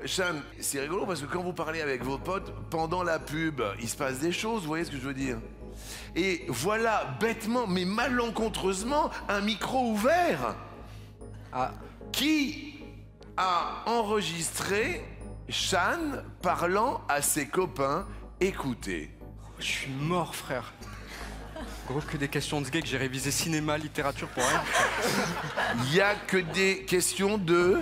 Shan, c'est rigolo parce que quand vous parlez avec vos potes, pendant la pub, il se passe des choses, vous voyez ce que je veux dire? Et voilà, bêtement, mais malencontreusement, un micro ouvert. Ah. Qui a enregistré Shan parlant à ses copains? Écoutez. Je suis mort, frère. Gros, que des questions de geek, j'ai révisé cinéma, littérature pour rien. Il n'y a que des questions de...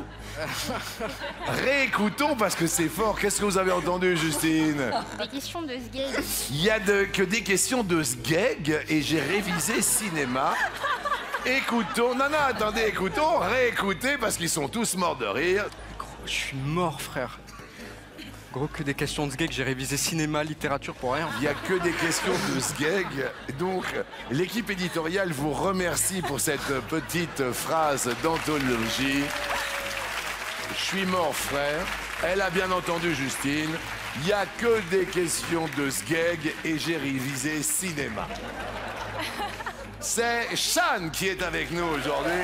Réécoutons parce que c'est fort. Qu'est-ce que vous avez entendu, Justine? Des questions de sgeg. Il n'y a que des questions de sgeg et j'ai révisé cinéma. Écoutons... Non, attendez, écoutons, réécoutez parce qu'ils sont tous morts de rire. Gros, je suis mort, frère. Gros, que des questions de geek, j'ai révisé cinéma, littérature pour rien. Il n'y a que des questions de sgeg. Donc, l'équipe éditoriale vous remercie pour cette petite phrase d'anthologie. Je suis mort, frère. Elle a bien entendu, Justine. Il n'y a que des questions de sgeg et j'ai révisé cinéma. C'est Shan qui est avec nous aujourd'hui.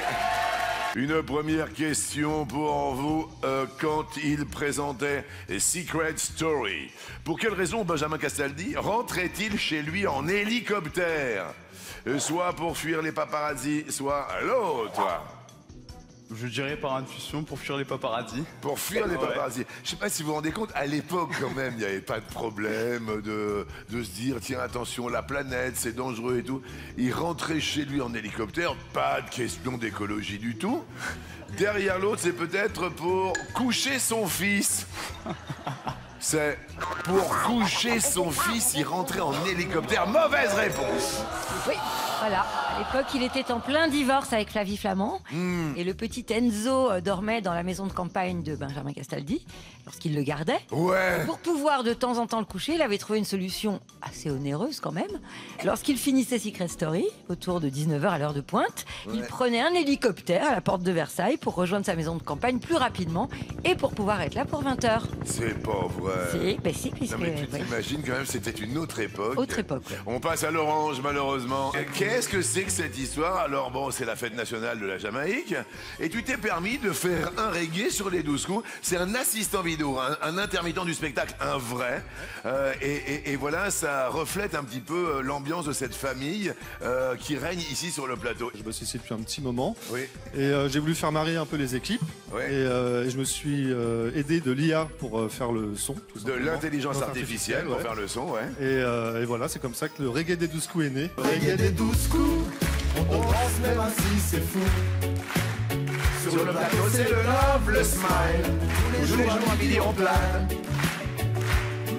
Une première question pour vous. Quand il présentait Secret Story, pour quelle raison Benjamin Castaldi rentrait-il chez lui en hélicoptère? Soit pour fuir les paparazzi, soit l'autre. Je dirais par intuition pour fuir les paparazzi. Pour fuir les paparazzi. Je sais pas si vous vous rendez compte, à l'époque quand même, il n'y avait pas de problème de se dire tiens attention la planète c'est dangereux et tout. Il rentrait chez lui en hélicoptère, pas de question d'écologie du tout. Derrière l'autre c'est peut-être pour coucher son fils. C'est pour coucher son fils, il rentrait en hélicoptère. Mauvaise réponse. Oui, voilà. À l'époque, il était en plein divorce avec Flavie Flamand. Et le petit Enzo dormait dans la maison de campagne de Benjamin Castaldi lorsqu'il le gardait. Ouais. Pour pouvoir de temps en temps le coucher, il avait trouvé une solution assez onéreuse quand même. Lorsqu'il finissait Secret Story, autour de 19h à l'heure de pointe, il prenait un hélicoptère à la porte de Versailles pour rejoindre sa maison de campagne plus rapidement et pour pouvoir être là pour 20h. C'est pas vrai. Si, puisque... Non mais tu t'imagines quand même, c'était une autre époque. Autre époque, ouais. On passe à l'orange, malheureusement. Qu'est-ce que c'est que cette histoire? Alors bon, c'est la fête nationale de la Jamaïque. Et tu t'es permis de faire un reggae sur les 12 coups. C'est un assistant vidéo, un intermittent du spectacle, un vrai. Et voilà, ça reflète un petit peu l'ambiance de cette famille qui règne ici sur le plateau. Je bosse ici depuis un petit moment. Oui. Et j'ai voulu faire marier un peu les équipes. Oui. Et je me suis aidé de l'IA pour faire le son. De l'intelligence artificielle pour faire le son, ouais. Et voilà, c'est comme ça que le reggae des 12 coups est né. Reggae des 12 coups, on danse même ainsi, c'est fou. Sur le plateau, c'est le love, le smile. Tous les jours à midi, on plane.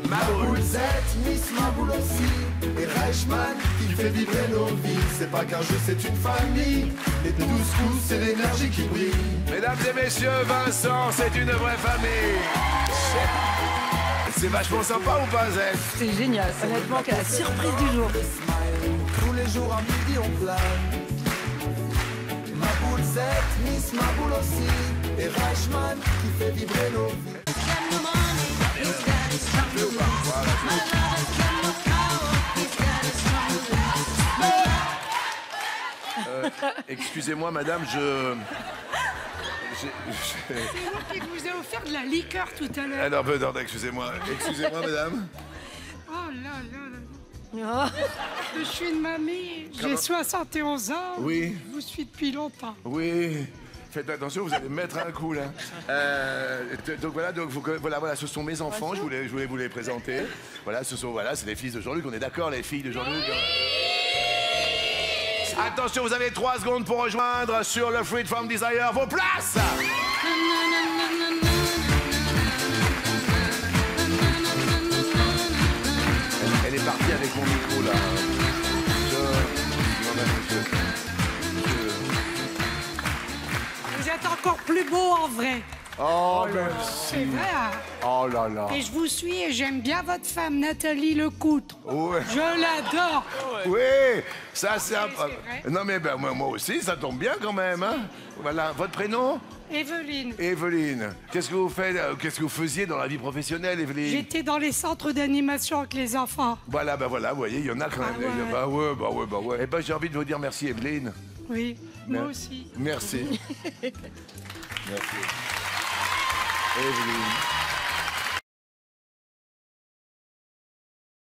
Maboul Z, Miss Maboul aussi. Et Reichmann qui fait vibrer nos vies. C'est pas qu'un jeu, c'est une famille. Les 12 coups, c'est l'énergie qui brille. Mesdames et messieurs, Vincent, c'est une vraie famille. C'est vachement sympa ou pas, Zed? C'est génial, honnêtement, quelle la surprise du jour. Tous les jours à midi on plane. Maboul Z, Miss Maboul aussi. Et Reichmann qui fait vibrer nos vies. Excusez-moi, madame, C'est moi qui vous ai offert de la liqueur tout à l'heure. Alors, pardon, excusez-moi. Excusez-moi, madame. Oh là là là. Je suis une mamie, j'ai 71 ans. Oui. Je vous suis depuis longtemps. Oui. Faites attention, vous allez me mettre un coup, là. Donc voilà, ce sont mes enfants, je voulais vous les présenter. Voilà, c'est les fils de Jean-Luc, on est d'accord, les filles de Jean-Luc. Attention, vous avez 3 secondes pour rejoindre sur le Freed from Desire vos places. Elle est partie avec mon micro, là. Vous êtes encore plus beau en vrai. Oh, C'est merci. vrai. Hein? Oh là là. Et je vous suis et j'aime bien votre femme, Nathalie Lecoutre. Ouais. Je l'adore. Oui, ça c'est un... vrai. Non mais ben, moi aussi, ça tombe bien quand même. Hein. Voilà, votre prénom? Evelyne. Evelyne. Qu'est-ce que vous faites? Qu'est-ce que vous faisiez dans la vie professionnelle, Evelyne? J'étais dans les centres d'animation avec les enfants. Voilà, ben voilà, vous voyez, il y en a quand même. Ah ouais. Bah ouais. Eh ben j'ai envie de vous dire merci, Evelyne. Oui, moi aussi. Merci. Merci. Evelyne.